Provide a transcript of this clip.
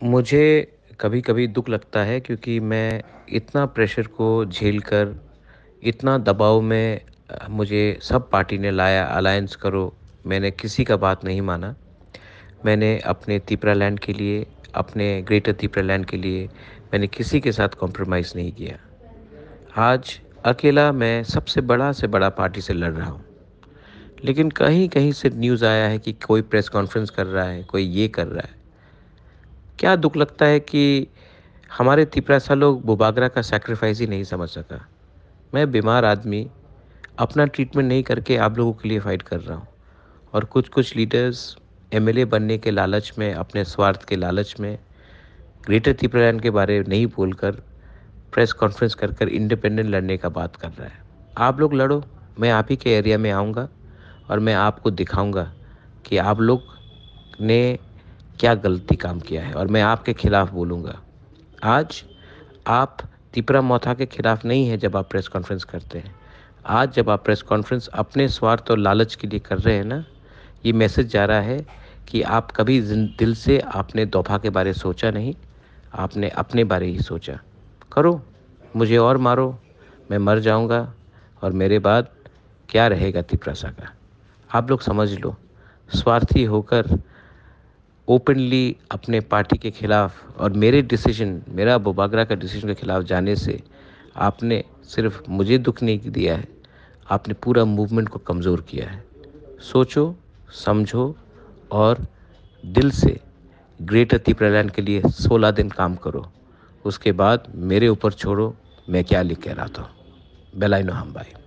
मुझे कभी-कभी दुःख लगता है क्योंकि मैं इतना प्रेशर को झेल कर, इतना दबाव में मुझे सब पार्टी ने लाया अलायंस करो, मैंने किसी का बात नहीं माना। मैंने अपने तिपरालैंड के लिए, अपने ग्रेटर तिपरालैंड के लिए मैंने किसी के साथ कॉम्प्रोमाइज़ नहीं किया। आज अकेला मैं सबसे बड़ा से बड़ा पार्टी से लड़ रहा हूँ। लेकिन कहीं-कहीं से न्यूज़ आया है कि कोई प्रेस कॉन्फ्रेंस कर रहा है, कोई ये कर रहा है। क्या दुःख लगता है कि हमारे तिपरासा लोग बुबागरा का सैक्रिफाइस ही नहीं समझ सका। मैं बीमार आदमी अपना ट्रीटमेंट नहीं करके आप लोगों के लिए फ़ाइट कर रहा हूँ और कुछ-कुछ लीडर्स एमएलए बनने के लालच में, अपने स्वार्थ के लालच में ग्रेटर तिपरालैंड के बारे में नहीं बोलकर प्रेस कॉन्फ्रेंस कर इंडिपेंडेंट लड़ने का बात कर रहा है। आप लोग लड़ो, मैं आप ही के एरिया में आऊँगा और मैं आपको दिखाऊँगा कि आप लोग ने क्या गलती काम किया है और मैं आपके खिलाफ बोलूँगा। आज आप तिपरा मौथा के खिलाफ नहीं हैं जब आप प्रेस कॉन्फ्रेंस करते हैं। आज जब आप प्रेस कॉन्फ्रेंस अपने स्वार्थ और लालच के लिए कर रहे हैं ना, ये मैसेज जा रहा है कि आप कभी दिल से आपने दोफा के बारे सोचा नहीं, आपने अपने बारे ही सोचा। करो, मुझे और मारो, मैं मर जाऊँगा और मेरे बाद क्या रहेगा तिपरासा का। आप लोग समझ लो, स्वार्थी होकर ओपनली अपने पार्टी के खिलाफ और मेरा बुबागरा का डिसीजन के खिलाफ जाने से आपने सिर्फ मुझे दुख नहीं दिया है, आपने पूरा मूवमेंट को कमज़ोर किया है। सोचो, समझो और दिल से ग्रेटर तिपरालैंड के लिए 16 दिन काम करो। उसके बाद मेरे ऊपर छोड़ो, मैं क्या लिख के लाता हूँ। बेलाइनो हम्बाई।